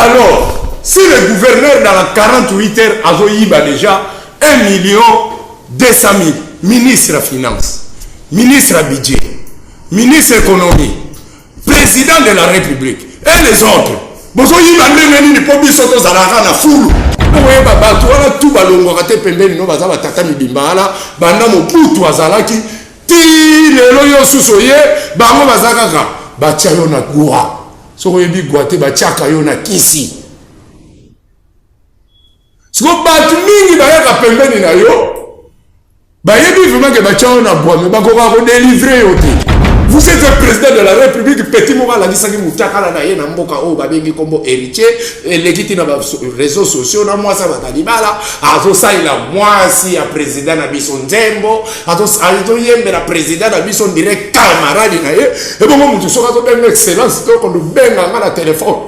Alors, si le gouverneur dans la 48 heures a déjà 1,200,000, ministre de Finances, ministre du Budget, ministre de l'Économie, président de la République, et les autres, vous avez dit que vous avez fou. Tout balongo kate pembeni no baza batata mibimbala banda moputu azalaki ti lelo yo susoye bango bazakaka batia yo na gwa soko yebi gwate batiaka yo na kisi soko batu mingi bayaka pembeni na yo bayebi vraiment que batia yo na gwa me bakoka ko délivrer yo te. Vous êtes le président de la République, petit moment la disaki mutakala na ye na mboka o babengi kombo héritier legiti na réseaux sociaux na moi ça va talibala azo saila moi si a président na biso nzembo azo yembe na président na biso direct camarade na ye et bon mutu soka to benga excellence to ko benga na téléphone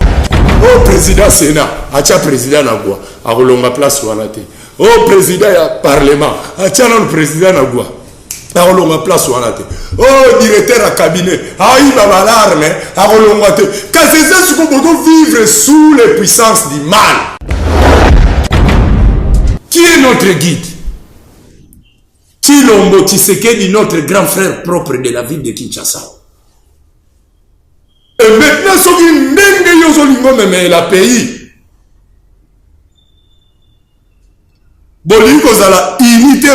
o président Sénat acha président na gwa akolonga place wana te o président ya parlement acha na président na gwa akolonga place wana te oh directeur à cabinet aïba balarme akolonga te kasi c'est ce qu'on peut vivre sous les puissances du mal. Qui est notre guide? Tshilombo Tshisekedi, notre grand frère propre de la ville de Kinshasa. Et maintenant ce qui ndenge yo zolingo meme la pays bolingo zala unité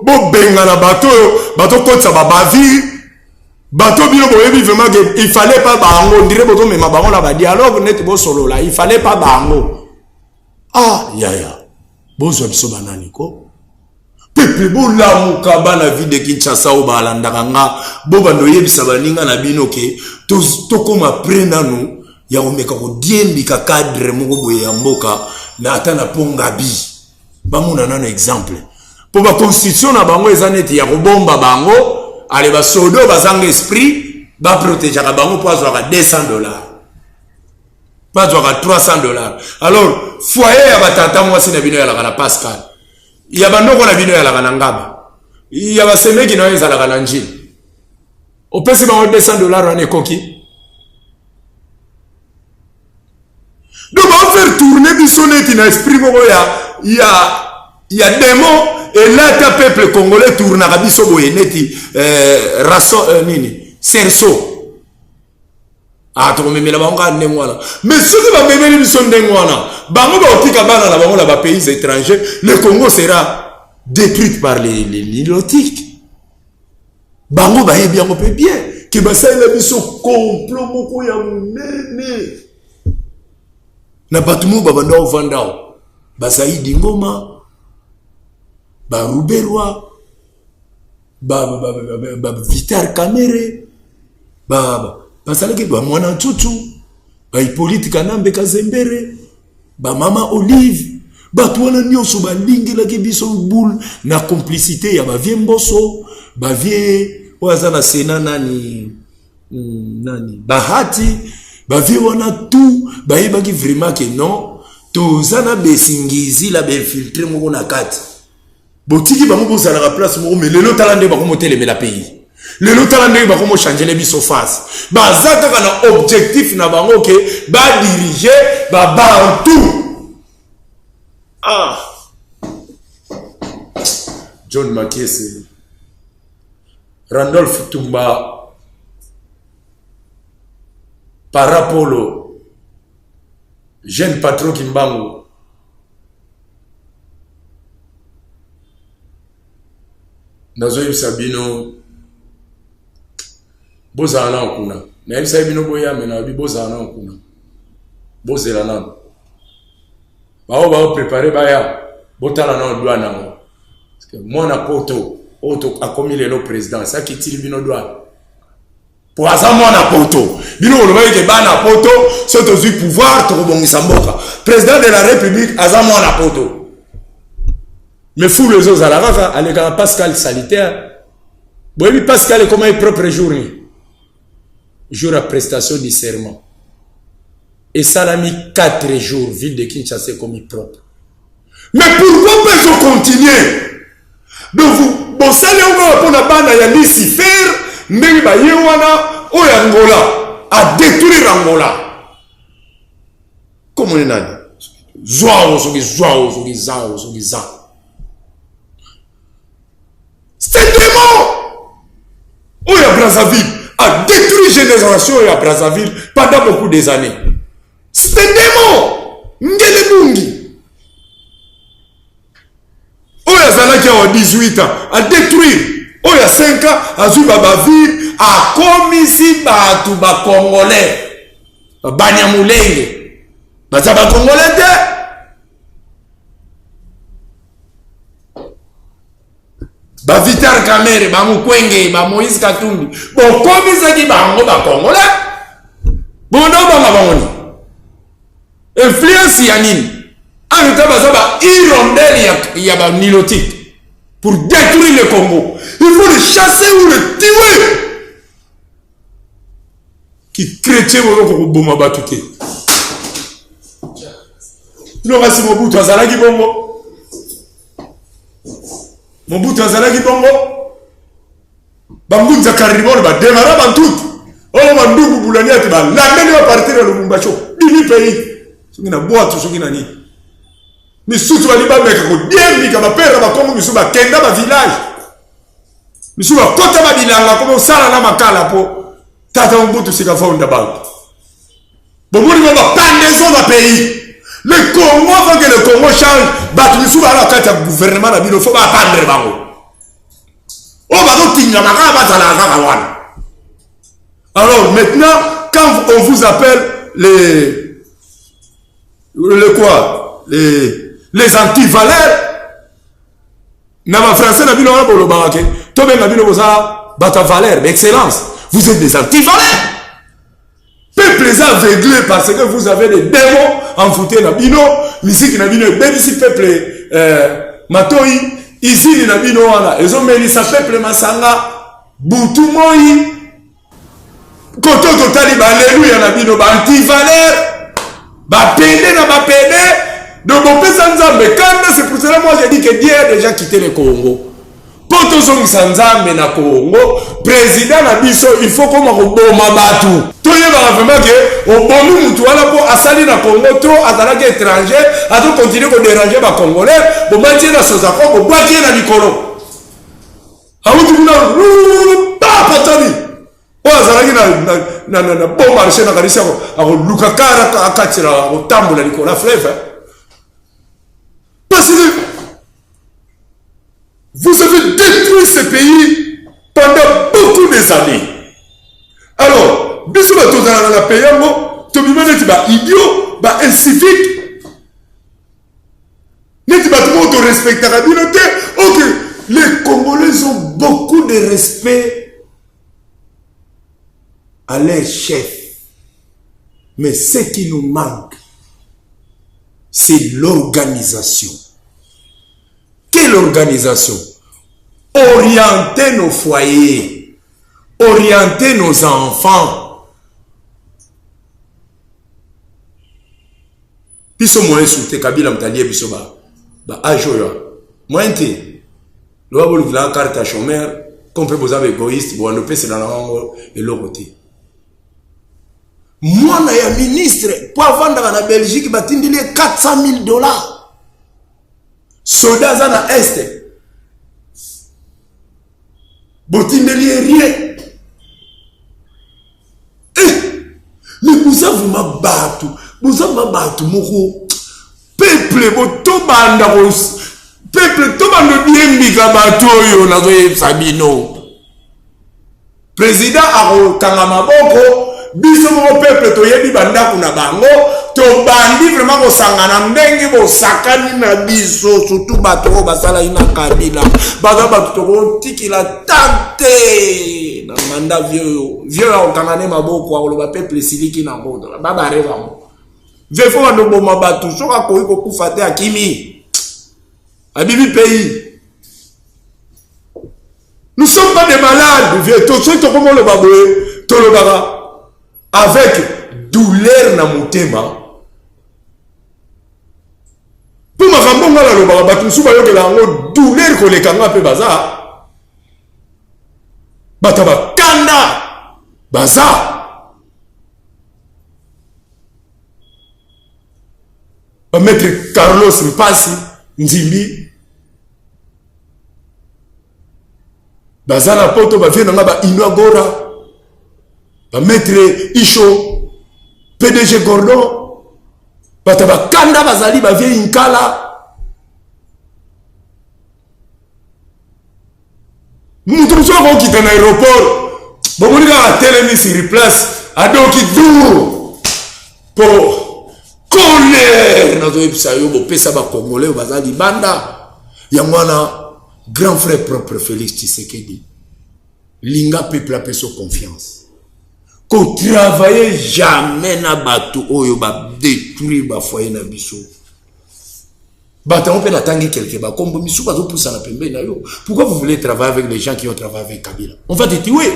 bo benga na bato kotsa babavi bato bino boyebi vraiment que il fallait pas bango ndire boto mema bango la ba dialogue net bo solo là il fallait pas bango ya bozo biso banani ko peuple bo la mukaba na vie de Kinshasa o balandaka nga bo bando yebisa baninga na bino ke to koma prena nous ya omeka ko diendi ka cadre moko boye ya mboka na atana ponga bi bamuna nana exemple pour la constitution na bango ezaneti ya kobomba bango ale ba sodo bazanga esprit ba protéger ka bango pour avoir $200 pas avoir $300 alors foyer ya batata mwasi na bino ya la Pascal ya bandoko na bino ya la ngaba ya basemeki na ezala kana njini opesi bango $200 ane koki donc on va faire tourner bisoneti na esprit moko ya démon et là ta peuple congolais tourne à biso boye neti raso nini serso to memela bango ndengwana mais ce qui va memeli biso ndengwana bango ba otika bana na bango la ba pays étrangers le Congo sera détruit par les nilotiques bango ba yebi yango pe bien que ba sa la biso complot moko ya munene na batumu ba banda ovandao ba Saidi Ngoma ba Ruberwa ba Vital Kamerhe ba salaki ba mwana Tutu ba Hippolyte Kanambe Kazembere ba mama Olive ba tuana nyonso ba lingi la biso boule na complicité ya ba vie Mboso ba vie wazana sena nani Bahati ba vie wana tout ba yebaki vraiment que non to zana besingizi la be filtrer moko na kati botiki bango bozala la place moko mais lelo talande ba ko télé la pays lelo talande ba ko changer les biso face bazaka kana objectif na bango ke ba diriger ba bantu John Makese Randolph Tumba Parapolo jeune patron Kimbangu nazo Sabino bozana okuna na Sabino boya mena bi bozana okuna bozela na ba préparer baya botala na douane ngo parce que mona poto auto a commis le président ça qui tire bino douane pour ça mona poto bino le voyez que bana poto c'est au pouvoir to bongisa mboka président de la république aza mona poto. Mais fou les autres à la rava, avec un Pascal sanitaire. Oui, Pascal est comme un propre journée. Jour à prestation du serment. Et ça l'a mis 4 jours, ville de Kinshasa comme il propre. Mais pourquoi peut-on continuer? Donc vous savez, on a pas na Lucifer, mais ba yewana o Angola a détruire Angola. mon nani zwao soki za c'est un démon. Oh, il y a Brazzaville a détruit génération à Brazzaville pendant beaucoup des années. C'est un démon. Ngele Bungi. Oh, il y a Zala qui a 18 ans a détruit. Oh, il y a 5 ans a Zouba Baville a commis si batu ba Congolais. Banyamulenge. Bazaba Congolais de. Ba Vital Kamerhe, ba Mukwege, ba Moïse Katumbi. Bon, comme ça qui bango ba Congolais. Bon, non, ba bangoni. Influence yanine. En tout cas, ba hirondelle ya ba nilotique pour détruire le Congo. Il faut le chasser ou le tuer. Qui chrétien ko boma batuke. Non, si Mobutu azalaki bongo. Mobutu azalaki bongo bambunza karibolo ba démarra bantutu oyo bandugu bulani ati ba landeli ba partir ya Lubumbashi bini pays soki na boatu soki na nini misusu bali ba meka ko diembika ba pera ba Kongo misusu ba kenda ba village misusu ba kota ba bilanga ko sala na makala po tata Mobutu sika fonda ba bomoni ba pandezo ba pays. Le Congo veut que le Congo change. Batu misusu ba la kata gouvernement na bino faut ba pendre bango. Oh ba do tinga maka ba zala kaka wana. Alors maintenant quand on vous appelle les quoi les anti-valeurs na ba français na bino na bolo ba ke to ben na bino boza bata valeur d'excellence. Vous êtes des anti-valeurs. Peuple est aveuglé parce que vous avez des démons envoûtés na bino, musique na bino, même si peuple matoi, ici na bino wana, ils ont mis sa peuple masanga, butu moi, koto totali ba alléluia na bino, ba anti-valeur, ba pédé na ba pédé, donc on peut s'en zambe, c'est pour cela moi j'ai dit que Dieu a déjà quitté le Congo. Poto zongi sanzambe na Congo, président na biso, il faut qu'on m'a batu. Tout y va vraiment que au bon mutu wala po asali na Congo to azalaki étranger, a to continuer ko déranger ba Congolais, bo mati na sozako, bo boaki na likolo. Awutu kuna pa patani. O azalaki na bon marché na kanisa ko, ako lukakara akatira ko tambola likolo fleuve. Parce que vous avez détruit ce pays pendant beaucoup des années. Alors, biso ba tozala na pays yango, to bimane ti ba idiot, ba incivique. Neti ba to respecte la communauté. OK, les Congolais ont beaucoup de respect à leur chef. Mais ce qui nous manque, c'est l'organisation. Quelle organisation? Orienter nos foyers, orienter nos enfants. Biso moyen soute Kabila mtalie biso ba ajoya. Moyen te. Lo abolu vila carte à chômeur, qu'on peut vous avoir égoïste, bon on peut c'est dans la langue et l'autre côté. Moi na ya ministre pour vendre na Belgique batindile $400,000. Soldats na Est. Botindeli rien. Mais vous avez ma battu. Vous avez ma battu moko. Peuple boto banda peuple to banda biembika bato yo na zo Sabino. Président aro kanga maboko biso mo peuple to yebi banda kuna bango to bandi vraiment ko sangana ndenge bo sakani na biso surtout bato basala ina Kabila baza bato to tikila tante na manda vieux au kangane maboko wa lo peuple siliki na ngodo baba reva mo vefo ndo boma bato soka ko iko kufate akimi abibi pays. Nous sommes pas des malades vieux to so to komo le baboe to le baba avec douleur na motema. Pour ma femme, la loba, batu suba yo que la douleur ko le kanga pe baza. Bataba kanda baza. Maître Carlos Mpasi, Nzimbi. Bazana poto ba vient ba Inouagora. Ba Maître Isho, PDG Gordon. Ba Kanda bazali ba vient Inkala. Nous sommes qui dans l'aéroport. Bon, on a télé sur place. A donc qui dure. Pour colère. Nous avons ça yo bo pesa ba congolais bazali banda. Yamwana grand frère propre Félix Tshisekedi. Linga peuple a peso confiance. Qu'on travaille jamais na bateau oyo ba détruire ba foyer na biso. On peut l'attendre quelque part. Comme pourquoi vous voulez travailler avec les gens qui ont travaillé avec Kabila? On va te tuer.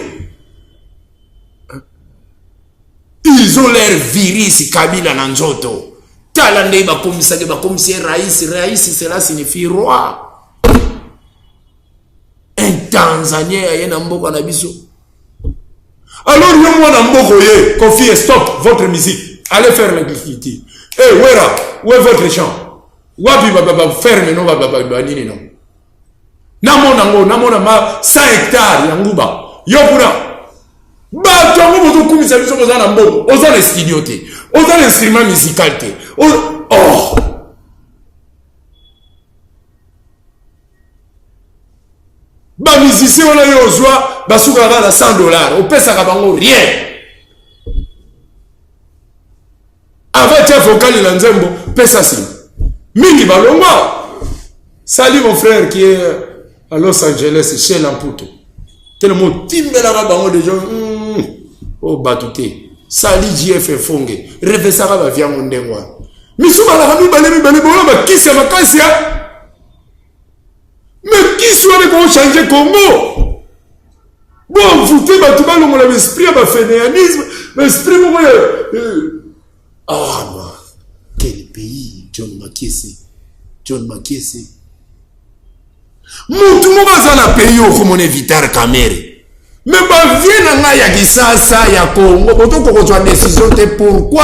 Ils ont l'air virus Kabila Nanzoto. Talande ba commissaire Raïs, cela signifie roi. Un Tanzanien y a un mboko na biso. Alors yo moi na mboko ye, confie stop votre musique. Allez faire l'électricité. Eh Wera, où est votre chant? Wapi baba ferme no baba nini no. Namona ma 100 hectares ya nguba. Yo kuna. Ba tongo bozo kumisa biso boza na mbongo. Oza na studio te. Oza na instrument musical te. Oh. Ba musicien on a yo ozwa basuka ba na $100. O pesa ka bango rien. Avec chef vocal la nzembo pesa si. Mingi balongwa. Salut mon frère qui est à Los Angeles chez Lamputo. Tellement timbela bango de gens. Oh batouté. Salut JF Fonge. Refesa ba via mondengwa. Misuba la rami balemi bola ba kisi ya makasi ya. Mais qui soit pour changer Congo? Bon, vous faites battu balongo la l'esprit ba fédéralisme, l'esprit mo ah non. Quel pays? John Makiesi. Moutou moubaza na pays au komone Vital Kamerhe. Mais bah viens na ya kisasa ya Congo. Boto koko twa décision te pourquoi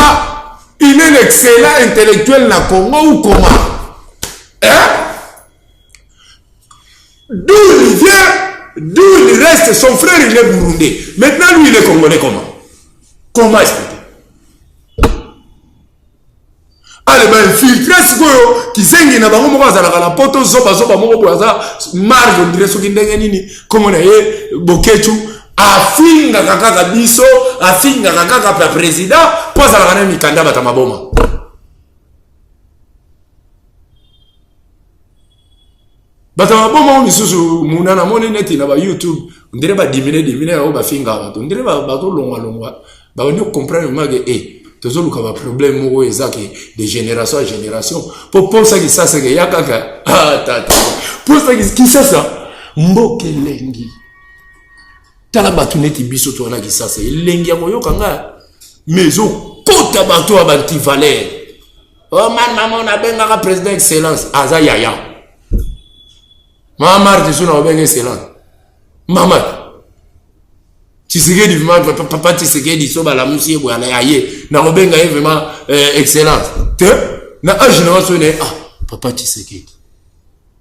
il est l'excellent intellectuel na Congo ou comment? Hein? D'où il vient, d'où il reste, son frère il est burundais. Maintenant lui il est congolais comment? Comment expliquer? Allez, ben, filtré ce qui s'est na bango moko azalaka na poto zoba moko boza marge on dirait ce qui ndenge nini comme on est boketu afinga kaka biso afinga kaka président pour azalaka na mikanda bata maboma bata maboma misusu munana moni neti na ba YouTube on dirait ba diminuer o ba finga bato on dirait ba to longwa ba on comprendre mage toujours le cas problème où de génération à génération pour penser que ça c'est que y a kaka tata pour ça qui ça mboke lengi tala batuneti biso to na ki ça c'est lengi ya moyo kanga maison kota bato abanti valeur oh man maman na benga président excellence aza yaya mama de suna benga excellence mama Tshisekedi vraiment papa Tshisekedi so bala musie bo na yaye na obenga vraiment excellence te na génération ne papa Tshisekedi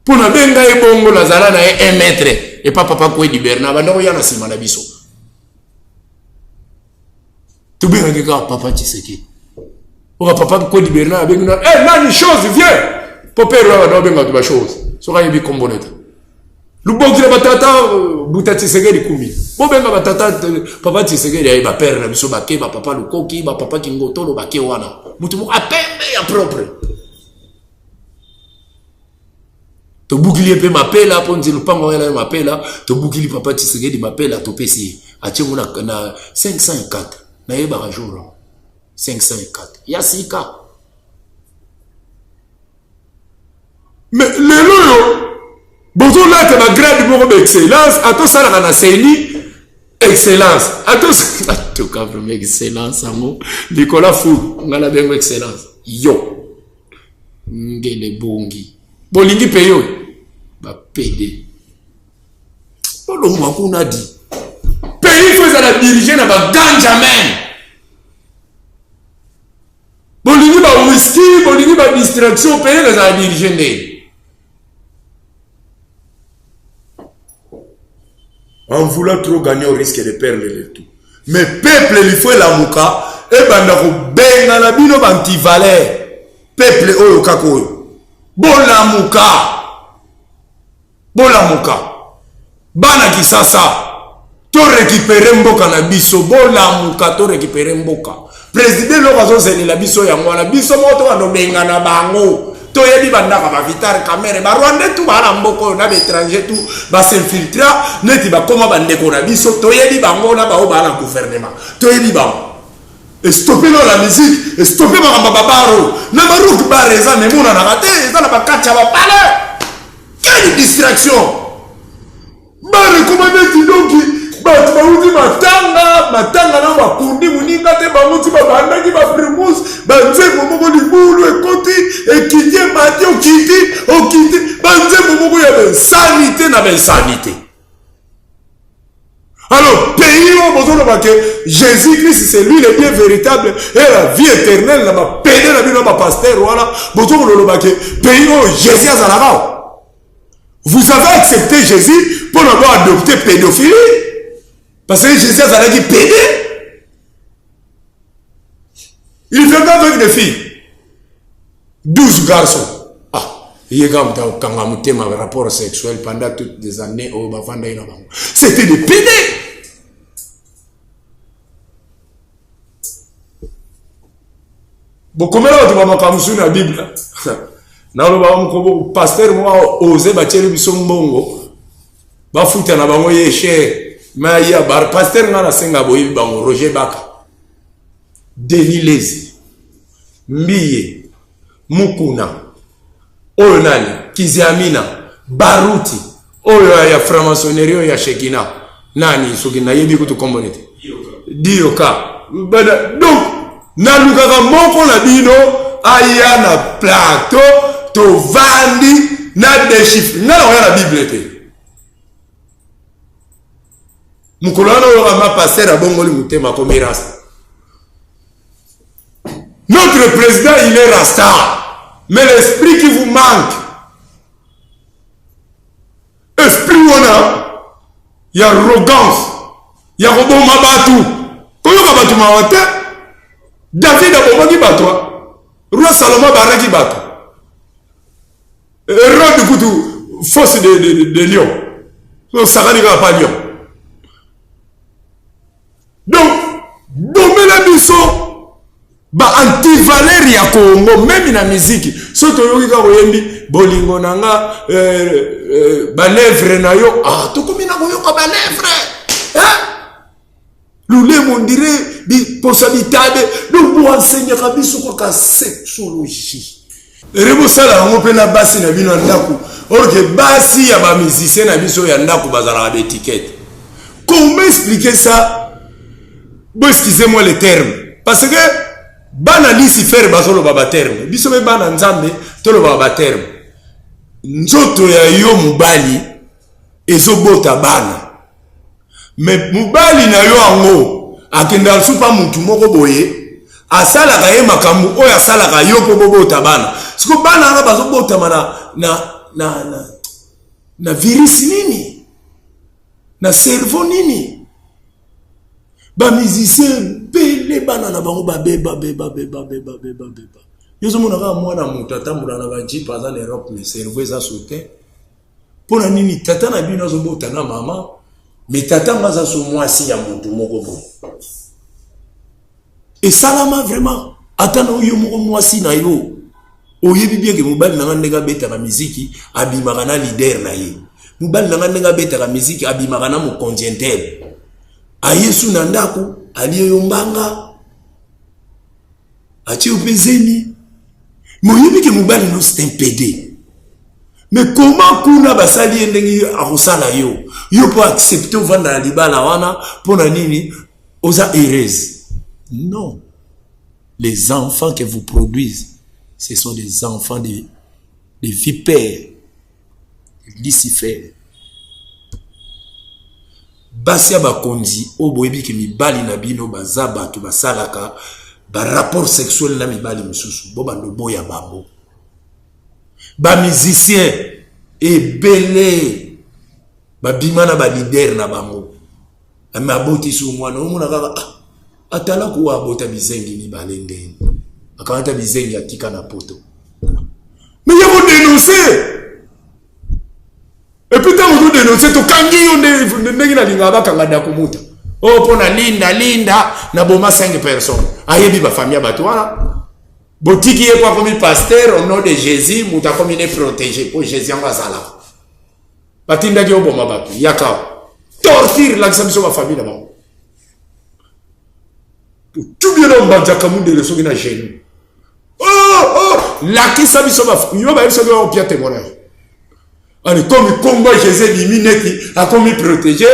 pour na benga e bongo na zala na 1 mètre et pas papa ko di berna banda ko yana sima na biso to benga ke ka papa Tshisekedi o papa ko di berna benga nani chose viens popero na benga to ba chose so ka yebi komboneta Luboki la batata buta Tshisekedi kumi. Bobenga batata papa Tshisekedi ay ba père na biso bake ba papa lukoki ba papa kingotolo bake wana. Mutu mo apembe ya propre. To bukili pe mapela ponzi lupango yana mapela to bukili papa Tshisekedi mapela to pesi achengo na 504 na yeba ka jour 504 ya sika. Mais le loyo bonjour là, tu as grade pour excellence. À toi, ça, la CENI, excellence. À toi, ça, tu as vraiment excellence. Nicolas Fou, on a bien excellence. Yo. Ngele bongi. Bolingi payo. Ba PD. Bon, le mot qu'on a dit. Pays, il faut la diriger dans la ganja même. Bolini ba whisky, bolini ba distraction, payer les à diriger. En voulant trop gagner, on risque de perdre le tout. Mais peuple, il faut la mouka, et ben benga la bino banti-valeur. Peuple, oyo kakoyo. Bon la mouka. Bana kisasa. To récupérer mboka na biso. Bon la mouka, to récupérer mboka. Président l'occasion c'est la biso ya ngwana. Biso moto wano benga na bango. To yedi bandaka ba vitar kamere. Ba Rwanda tout ba na mboko na étranger tout. Ba s'infiltra. Neti ba koma bandeko na biso. To yedi bango na ba o ba na gouvernement. To yedi bango. Et stopper la musique. Et stopper ma babaro. Na ba rouk ba reza ne mona na raté. Ça na ba kacha ba pale. Quelle distraction. Ba recommander tidonki. Batu bauti matanga na bakundi muninga te bamuti babandaki baprimus banzembo moko libulu ekoti ekiti mati okiti banzembo moko ya bensanité na bensanité. Alors pays où besoin que Jésus-Christ c'est lui le bien véritable et la vie éternelle na ba pédé na bino ba pasteur wala besoin que pays où Jésus azalaka. Vous avez accepté Jésus pour avoir adopté pédophilie. Parce que Jésus a dit pédé. Il fait avec des filles. 12 garçons. Ah, il y a un rapport sexuel pendant toutes les années. C'était des pédés. Bon, comment là, tu vas m'accommoder dans la Bible? Le pasteur m'a osé battre le bisongo. Va foutre na bango yéché. Mais bar pasteur ngana senga boyi bango Roger Baka. Denis Lezi. Mbiye. Mukuna. Oyo nani. Kiziamina. Baruti. Oyo ya franc-maçonnerie ya Shekina. Nani sokina yebi kutu kombonete. Dioka. Donc, na lukaka moko na bino aya na plateau to vandi na déchiffre. Na la Bible te. Mukolana ma passer à Bongoli Moutema comme Rasta. Notre président, il est Rasta. Mais l'esprit qui vous manque, esprit on a, il y a arrogance, il y a robot mabatu. Comment on va battre ma tête? David a bomba qui bat toi. Roi Salomon barra qui bat. Roi de Koutou, force de lion. Donc ça va dire pas lion. Donc, bombe la biso, ba anti-valeur ya Congo, même na musique. Soto yoki ka koyembi, bolingo nanga, ba lèvre na yo, ah, to komi na koyoka ba lèvre. Hein? Lule mondire, bi posabitabe, donc vous enseignez ka biso kwa sexologie. Rebo sala ngo pe na basi na bino ndaku. Or que basi ya ba musicien na biso ya ndaku bazala ba étiquette. Comment expliquer ça? Bon, excusez-moi les termes. Parce que, bana Lucifer basolo baba terme. Biso me bana nzambe, tolo baba terme. Nzoto ya yo mubali, ezo bota bana. Mais mubali na yo ango, akenda supa mutu moko boye, asala ka ye makambu, oya asala ka yo po bota bana. Siko bana nga bazo bota na virus nini? Na cerveau nini? Ba musicien pele bana na bango ba beba. Yozo mona ka mwana mutu atambula na ba jeep aza na Europe mais cerveau za sauté. Pona nini tata na bino zo bota na mama mais tata ngaza so mwasi ya mutu moko bo. Et salama vraiment atana oyo moko mwasi na yo. Oyebi bien que mobali na ndenga beta na muziki abimaka na leader na ye. Mobali na ndenga beta na muziki abimaka na mo congentel. Ayesu nandaku aliye yombanga achi upezeni moyebi ke mobali no c'est un PD. Mais comment kuna basali ndengi akosala yo po accepter vanda na libala wana pona nini oza heureuse? Non, les enfants que vous produisez ce sont des enfants de vipères, de Lucifer. Basia bakonzi o boyebi ke mibali na bino bazaba to basalaka ba rapport sexuel na mibali mususu bo bando boya babo ba musicien ebele ba bimana ba leader na bango amaboti su mwana omona kaka atala ko abota bizengi ni balendeni akanta bizengi atika na poto mais il faut dénoncer. Et puis tant que vous dénoncez to kangi on ndenge na linga ba kanga da kumuta oh pona linda na boma 5 personnes ayebi ba famille ba toi botiki ye kwa comme pasteur au nom de Jésus muta comme il est protégé pour Jésus en bazala batinda ki oboma ba yaka torture la ksamiso ba famille là-bas tout bien on banja kamunde le soki na genou oh la ksamiso ba yo ba biso ko pia témoignage. Comme il combat Jésus Bimineki, a comme il protégé,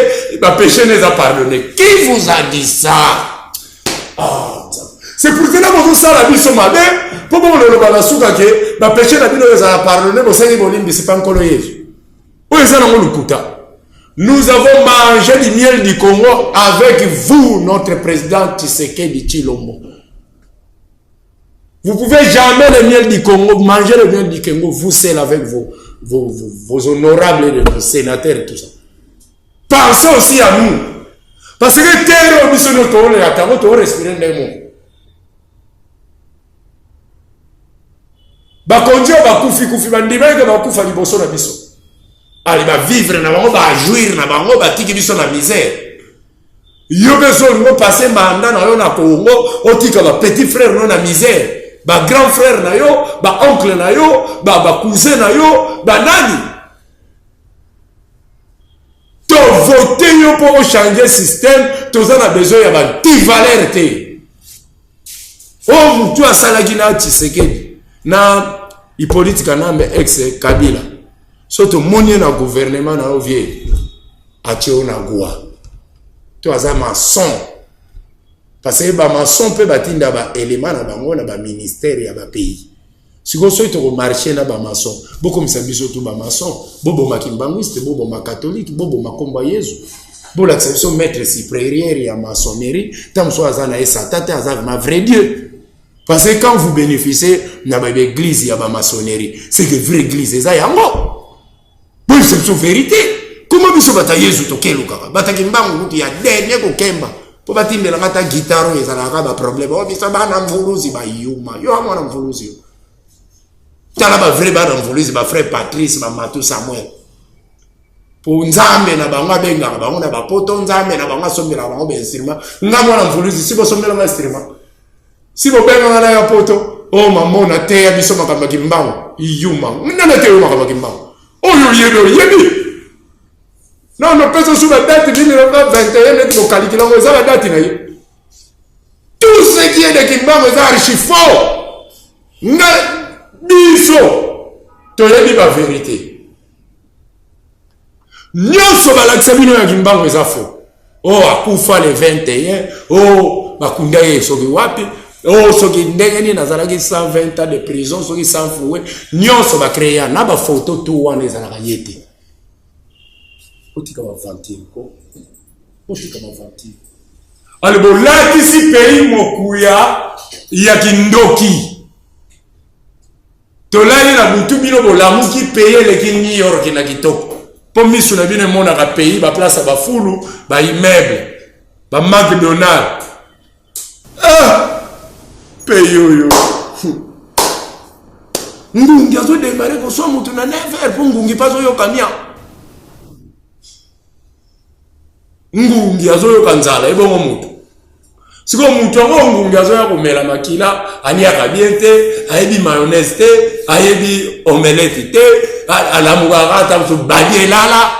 ma péché n'est pas pardonné. Qui vous a dit ça? Oh, c'est pour cela que vous savez la vie sur ma mère. Pour moi, le balasouka que ma péché n'a pas pardonné, mais c'est pas encore Jésus. Nous avons mangé du miel du Congo avec vous, notre président Tshisekedi Tshilombo. Vous pouvez jamais le miel du Congo, manger le miel du Congo, vous seul avec vos honorables vos sénateurs et tout ça. Pensez aussi à nous. Parce que terre au mission notre on attend on respirer les mots. Ba konjo ba kufi bandima ke ba kufa liboso na biso. Ali ba vivre na bango ba jouir na bango ba tiki biso na misère. Yo beso ngo passer mandat na yo na Congo, o tika ba petit frère no na misère. Ba grand frère na yo, ba oncle na yo, ba cousin na yo, ba nani. To voter yo pour changer système, tous en a besoin ya ba valeur te. Oh mutu asalaki na Tshisekedi na Hippolyte Kanambe ex Kabila. Soto monye na gouvernement na ovie atio na goa. To aza maçon. Parce que ba maçon peut batinda ba élément na bango na ba ministère ya ba pays. Si vous souhaitez au marché na ba maçon, beaucoup msabiso tout ba maçon, bobo makimbangiste, bobo ma catholique, bobo makomba Yesu. Bo la tsabiso maître supérieur ya maçonnerie, tam so azana esa tata azana ma vrai Dieu. Parce que quand vous bénéficiez na ba église ya ba maçonnerie, c'est que vraie église eza yango. Bo c'est une vérité. Comment biso bata Yesu to keluka? Bata kimbangu kuti ya dernier ko kemba. Pour bâtir la mata guitare, ils ont un problème. Oh, ils sont en mvuluzi, ba yuma. Yo, moi, en mvuluzi. T'as là, vrai, en mvuluzi, ma frère Patrice, ma matou Samuel. Pour nzambe, na banga benga, na banga, na poto nzambe, na banga sombe, na banga instrument. Nga moi, en mvuluzi, si vous sombe l'instrument. Si vous benga na ya poto, oh, maman, na te ya biso makamba kimbango. Yuma. Nana te yuma makamba kimbango. Oh, yo, yebi. Non, non, personne sur la date 1921, nous calculons la date. Tout ce qui est de Kimbango est archi faux. Biso, tu as dit la vérité. Nous sommes à l'acceptation de Kimbango est faux. Oh, Akufa le 21, oh, Bakundaye Sogi Wapi, oh, Sogi Ndengeni Nazaraki 120 ans de prison, Sogi sans fouet. Nous sommes à créer une photo tout en les Anarayété. Alors, bon, là, ici, pays Mokuya, il y a Kindoki. Tolani na butu bino bolamu qui paye les qui New York na kitoko. Pour mis sur la bine mon à pays, ba place ba fulu, ba immeuble, ba McDonald's. Ah, pays yo. Ngungi azo démarrer ko so mutu na never pour ngungi pas yo kamia. Ngungi azoyoka nzala ebongo mutu siko mutu ngo ngungi azoya komela makila ani akabiente ayebi mayonnaise te ayebi omelette te alamuka kata so badie lala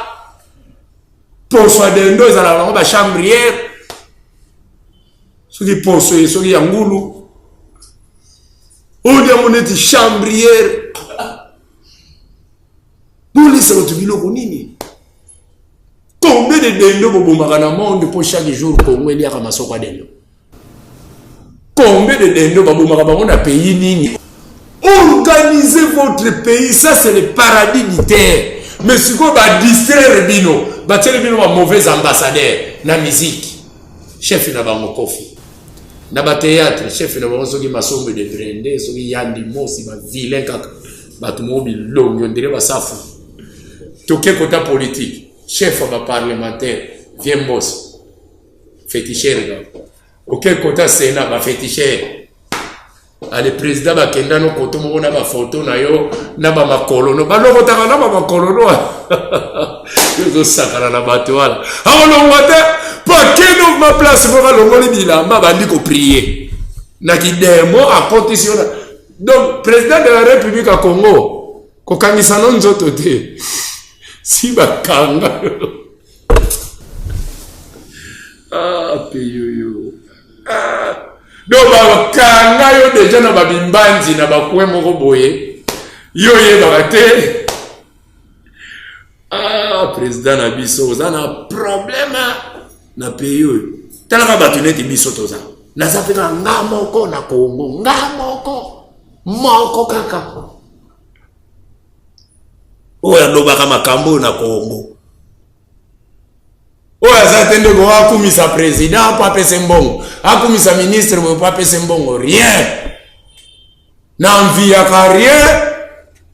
poso de ndo ezala ba chambrière soki poso soki ya ngulu odia moneti chambrière boli se otubilo konini. Combien de dendo bobomaka na monde pour chaque jour Congo elia ka masoko dendo? Combien de dendo babomaka bango na pays nini? Organisez votre pays, ça c'est le paradis du terre. Mais si vous va distraire bino, batele bino ba mauvais ambassadeur na musique. Chef na bango kofi. na ba théâtre chef na bango soki masombe de brende soki yandi mosi ba vilain kaka bato mobi longo ndire ba safu toke kota politique chef ba parlementaire vient boss féticheur ga auquel kota sénat ba féticheur ale président ba kenda no koto mo na ba photo na yo na ba makolono ba loko taka na ba makolono yo sakana na bato wala alors ngate pas que ma place pour le bilamba bandi ko prier na ki demo a condition donc président de la République à Congo ko kangisa non nzoto te si ba kanga peyo donc ba kanga yo déjà na ba bimbanzi na ba kwe moko boye yo ye ba te président na biso ozana problème na peyo talaka bato neti biso toza naza mpe na nga moko na Congo nga moko kaka oyo alobaka makambo na Congo oyo aza te ndeko akumisa président po apesa mbongo akumisa ministre boye po apesa mbongo rien na enviaka rien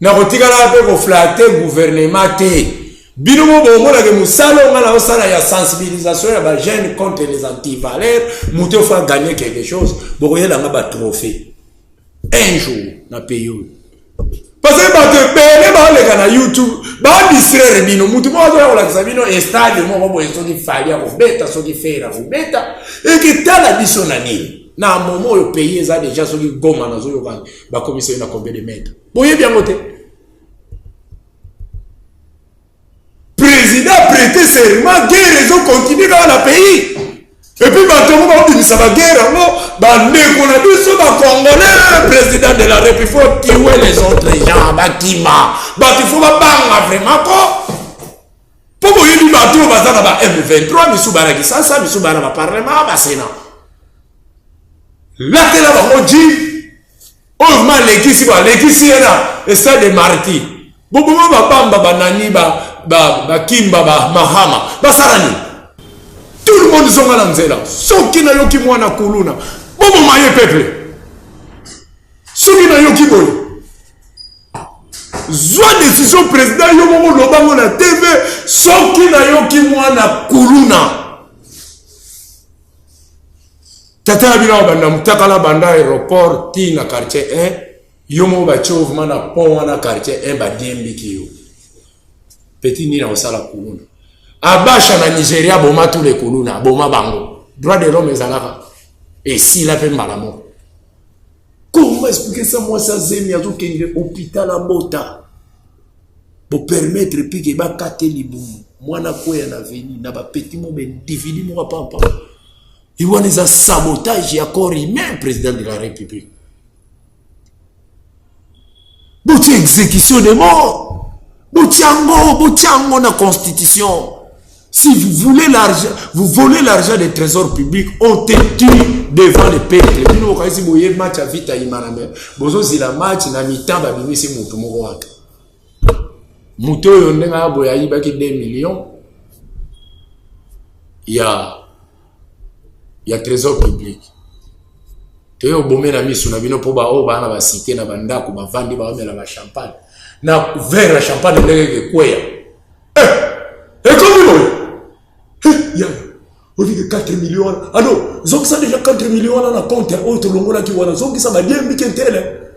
na kotikala mpe koflate gouvernement te bino mo bongo ke musala ngala osala ya sensibilisation ya ba jeunes contre les antivaleurs muto fa gagner quelque chose boko yela nga ba trophée un jour na pays parce que ba te bele ba le kana YouTube ba distraire bino muto mo zo la sabino stade mo bo eso ki falia ko beta so ki fera ko beta et que tala biso na ni na momo yo pays za déjà so ki goma na zo yo ba commission na combien de mètres boye bien moté président prêté serment, guerre, ils ont continué dans le pays. Et puis, maintenant, on dit ça va guerre, on a dit ça va Congolais, président de la République, il faut tuer les autres gens, il faut pas vraiment quoi. Pour vous dire, il faut pas M23, Missoubara qui ça, Missoubara va parlement, va Sénat. Là, tu là, on dit, on va l'église, et ça des martyrs. Bobo va bamba banani ba kimba ba mahama basarani tout le monde zonga la nzela soki na yoki mwana kuluna bobo maye peuple soki na yoki boy zwa décision président yo momo lobango na TV soki na yoki mwana kuluna tata bila banda mutakala banda aéroport ti na quartier 1 yomo ba chauve na pont wana quartier 1 ba dembi kiyo petit ni na osala kuluna abasha na Nigeria boma tous les kuluna boma bango droit de l'homme ezalaka et si la peine malamo comment expliquer ça moi ça zemi azo kende hôpital à Bota pour permettre pike ba kate libumu mwana koya na veni na ba petit mo ben dividi mo papa il y a des sabotage ya corps humain président de la République. Bouti exécution de mort. Boutiango na constitution. Si vous voulez l'argent, vous volez l'argent des trésors publics, on te tue devant le peuple. Puis nous, quand vous voyez match à vite à Imaname, vous si la match n'a mis tant à bimé, c'est Moutou Mourouak. Moutou, on a boyaï baki 2 millions. Il y a trésor public. Tu as bombé na misu na bino po ba o ba na ba cité na banda ko ba vandi ba omela ba champagne. Na verre à champagne ndenge kweya. Et comme il y a on dit que 4 millions. Ah non, zong ça déjà 4 millions na compte autre longola ki wana zong ça ba bien bikentele.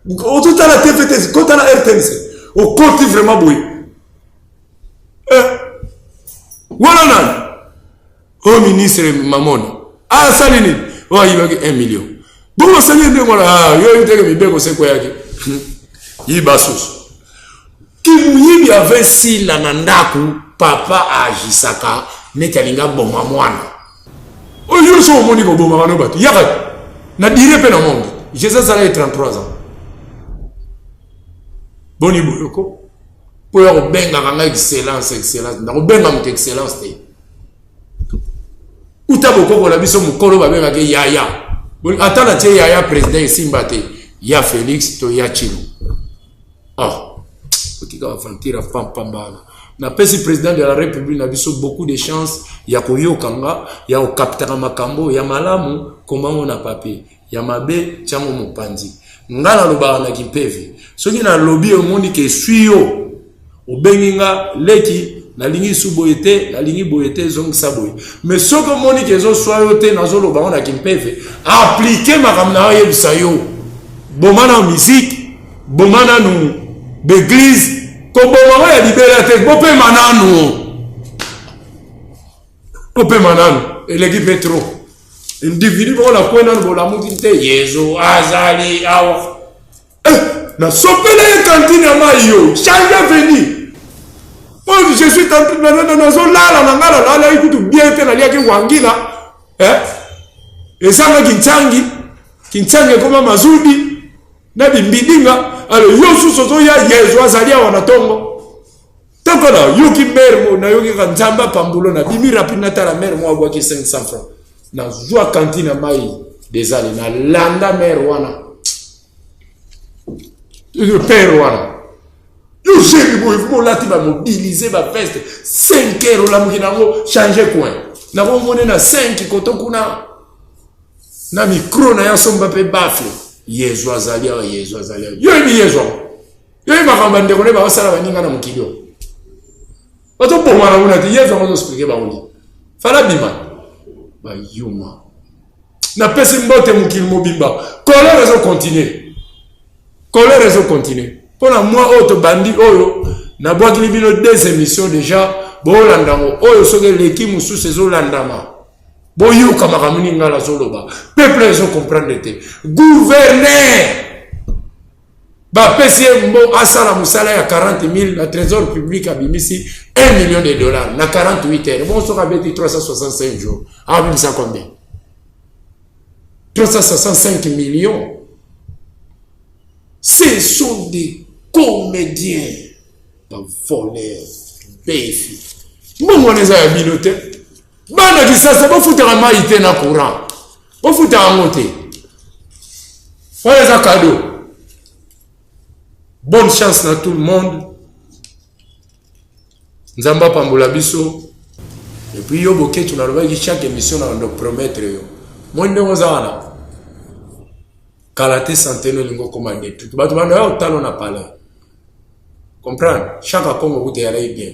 Au tout à la TVT, quand à la RTNC, au compte vraiment boy. Voilà nan. Au ministre Mamon. Ah salini. Oh il va 1 million. Bon salini de moi là, yo yuteke mibeko c'est quoi yaki. Yibasus. Kimuyibi avait si la nandaku papa agisaka netalinga boma mwana. O yo so moni ko boma bano batu. Yaka na dire pe na monde. Jésus a 33 ans. Boni boyoko. Po yo benga kanga excellence. Na ko benga mutu excellence te. Utabo koko la biso mukolo ba benga ke yaya. Atala tie yaya président Simbate. Ya Félix to ya Chilo. Ah. Otika va fantira pam pam bana. na pesi président de la République na biso beaucoup de chance ya koyokanga ya okapitaka makambo ya malamu komango na papier ya mabe tiango mopanzi ngala lobaka na kimpeve soki na lobby omoni ke suyo obenginga leki na lingi suboyete na lingi boyete zongisa boye mais soki omoni ke zo soyo te na zo lobaka na kimpeve appliquer makambo na yebisa yo bomana musique bomana nu l'église koboma ya liberté bope mananu eleki petro individu bola kwena bola mutinte yezo azali awa na sopele kantine mayo change veni oh je suis en train de zo lala na ngala la ikutu bien te na liaki wangila esanga kinchangi koma mazudi na bimbidinga alors yo susozo ya yezo azali awa na tongo toko na yoki mermo na yoki kanzamba pambulo na bimi rapina tala mermo abwa ki 500 francs na joie cantine mai desali na landa merwana le père wana yo chéri boy vous lati ba mobiliser ba feste 5 heures la mukina ngo changer coin na ko mone na 5 kotokuna na micro na ya somba pe bafle yezo azali awa yezo azali yo ni yezo yo makamba ndeko ne ba osala baninga na mukilio bato boma na una te yezo ngo expliquer ba oni fala bima ba yuma na pesi mbote mukili mobimba colère zo continuer pour la moi autre bandit oyo na boakili bino 2 émissions déjà bolandango oyo soke leki musu sezo landama boyoka makamuni ngala zoloba peuple zo comprendre te gouverner ba pesi mbo asala musala ya 40,000 na trésor public abimisi 1 million de dollars na 48 heures bon soka beti 365 jours abimisa combien 365 millions. Ce sont des comédiens, des voleurs, béfi. Bon, on les a habilités. Bana qui ça, c'est pas foutre un maïté na courant. Pas foutre un monté. On les a cadeaux. Bonne chance à tout le monde. Nzamba pambola biso. Et puis yo boké tu n'as pas dit chaque émission on doit promettre yo. Moi ndongo zana. Kalaté santé no lingo commandé tout. Ba tu bana yo talo na parler. Comprendre? Chaque Congo vous te allez bien.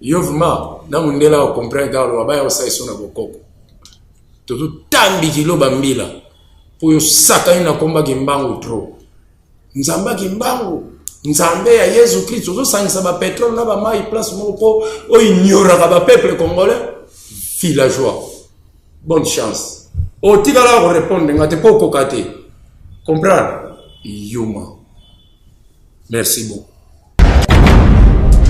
Yo vraiment na mundela o comprendre dalo ba yo sa iso na bokoko. Tout tambi kilo bambila. Po yo saka ina komba kimbangu trop. Nzamba kimbangu. Nzambe ya Yesu Kristo zo sangisa ba pétrole na ba mai place moko o ignora ba peuple congolais villageois. Bonne chance. O tigala ko répondre ngate poko kate. Comprendre? Yuma. Merci beaucoup.